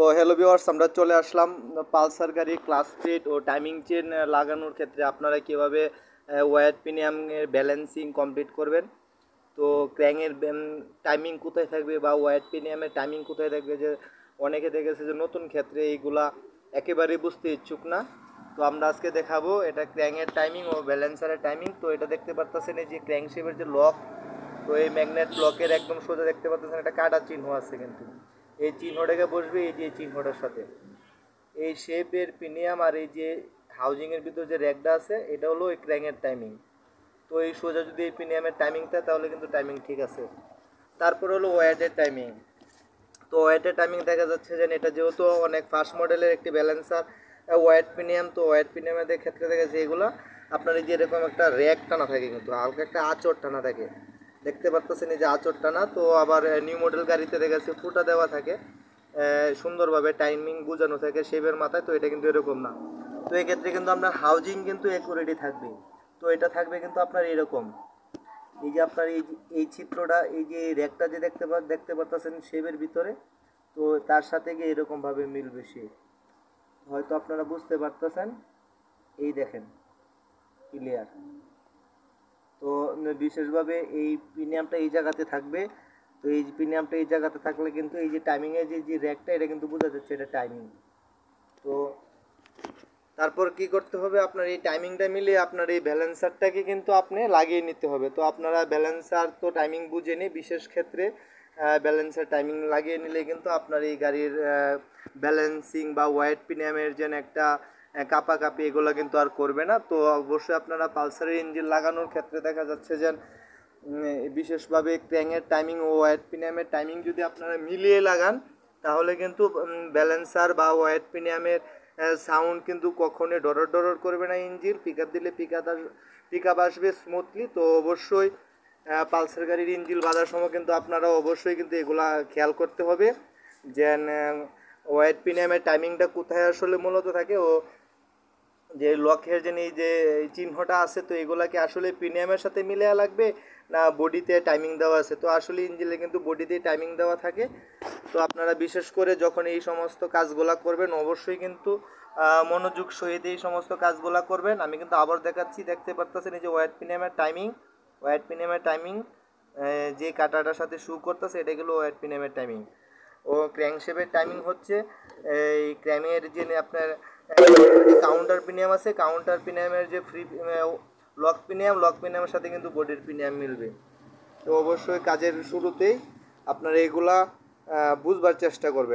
তো hello viewers, আমরা চলে আসলাম পালসার গাড়ি ক্লাস প্লেট ও টাইমিং চেন লাগানোর ক্ষেত্রে আপনারা কীভাবে ওয়ার প্রিমিয়ামের ব্যালেন্সিং কমপ্লিট করবেন। তো ক্র্যাঙের টাইমিং কোথায় থাকবে বা ওয়ার প্রিমিয়ামের টাইমিং কোথায় থাকবে, যে অনেকে দেখেছে যে নতুন ক্ষেত্রে এইগুলা একেবারেই বুঝতে ইচ্ছুক না। তো আমরা আজকে দেখাবো এটা ক্র্যাঙের টাইমিং ও ব্যালেন্সারের টাইমিং। তো এটা দেখতে পারতেছেন এই যে ক্র্যাঙ্ক শেপের যে লক, তো এই ম্যাগনেট লকের একদম সোজা দেখতে পাচ্ছেন একটা কাটা চিহ্ন আছে, কিন্তু এই চিহ্নটাকে বসবে এই যে চিহ্নটার সাথে এই শেপের প্রিমিয়াম আর এই যে হাউজিংয়ের ভিতরে যে র্যাকটা আছে এটা হলো এই ক্র্যাঙের টাইমিং। তো এই সোজা যদি এই প্রিমিয়ামের টাইমিংটা, তাহলে কিন্তু টাইমিং ঠিক আছে। তারপর হলো ওয়াইডের টাইমিং। তো ওয়াইডের টাইমিং দেখা যাচ্ছে যে এটা যেহেতু অনেক ফাস্ট মডেলের একটি ব্যালেন্সার ওয়াইড প্রিমিয়াম, তো ওয়াইড প্রিমিয়ামের ক্ষেত্রে দেখা যাচ্ছে এগুলো আপনার এই যে এরকম একটা র্যাক টানা থাকে, কিন্তু হালকা একটা আঁচড় টানা থাকে, দেখতে পাচ্ছেন এই যে আঁচড় টানা। তো আবার নিউ মডেল গাড়িতে দেখা যাচ্ছে ফুটা দেওয়া থাকে, সুন্দরভাবে টাইমিং বোঝানো থাকে শেপের মাথায়। তো এটা কিন্তু এরকম না। তো এক্ষেত্রে কিন্তু আপনার হাউজিং কিন্তু অ্যাকুরেটই থাকবে। তো এটা থাকবে কিন্তু আপনার এরকম, এই যে আপনার এই চিত্রটা, এই যে র্যাকটা যে দেখতে পাচ্ছেন শেপের ভিতরে, তো তার সাথে গিয়ে এরকমভাবে মিলবে শেপ। হয়তো আপনারা বুঝতে পারতেছেন, এই দেখেন ক্লিয়ার। তো বিশেষভাবে এই প্রিমিয়ামটা এই জায়গাতে থাকবে। তো এই প্রিমিয়ামটা এই জায়গাতে থাকলে কিন্তু এই যে টাইমিংয়ের যে র্যাকটা, এটা কিন্তু বোঝা যাচ্ছে এটা টাইমিং। তো তারপর কি করতে হবে, আপনার এই টাইমিংটা মিলিয়ে আপনার এই ব্যালেন্সারটাকে কিন্তু আপনি লাগিয়ে নিতে হবে। তো আপনারা ব্যালেন্সার তো টাইমিং বুঝে নিই, বিশেষ ক্ষেত্রে ব্যালেন্সার টাইমিং লাগিয়ে নিলে কিন্তু আপনার এই গাড়ির ব্যালেন্সিং বা ওয়াইড প্রিমিয়ামের যেন একটা কাপাকাপি এগুলো কিন্তু আর করবে না। তো অবশ্যই আপনারা পালসারের ইঞ্জিন লাগানোর ক্ষেত্রে দেখা যাচ্ছে যে বিশেষভাবে ক্র্যাঙের টাইমিং ও ওয়াইড প্রিমিয়ামের টাইমিং যদি আপনারা মিলিয়ে লাগান, তাহলে কিন্তু ব্যালেন্সার বা ওয়াইড প্রিমিয়ামের সাউন্ড কিন্তু কখনোই ডরর ডরর করবে না। ইঞ্জিন পিক আপ দিলে পিক আপ আসবে স্মুথলি। তো অবশ্যই পালসার গাড়ির ইঞ্জিন বাজার সময় কিন্তু আপনারা অবশ্যই কিন্তু এগুলা খেয়াল করতে হবে, যে ওয়াইড প্রিমিয়ামের টাইমিংটা কোথায় আসলে মূলত থাকে, ও যে লকের যে এই যে চিহ্নটা আছে, তো এগুলাকে আসলে প্রিমিয়ামের সাথে মিলিয়ে লাগবে না বডিতে টাইমিং দেওয়া আছে। তো আসলে ইঞ্জিনে কিন্তু বডিতে টাইমিং দেওয়া থাকে। তো আপনারা বিশেষ করে যখন এই সমস্ত কাজগুলা করবেন, অবশ্যই কিন্তু মনোযোগ সহিত এই সমস্ত কাজগুলা করবেন। আমি কিন্তু আবার দেখাচ্ছি, দেখতে পারতেছেন এই যে ওয়াইড প্রিমিয়ামের টাইমিং যে কাটাটার সাথে শু করতেছে, এটা গেলো ওয়াইড প্রিমিয়ামের টাইমিং। ও ক্র্যাঙ্কশেপের টাইমিং হচ্ছে এই ক্র্যামের যে আপনার কাউন্টার প্রিমিয়াম আছে, কাউন্টার প্রিমিয়ামের যে ফ্রি লক প্রিমিয়ামের সাথে কিন্তু বডির প্রিমিয়াম মিলবে। তো অবশ্যই কাজের শুরুতেই আপনারা এগুলা বুঝবার চেষ্টা করবেন।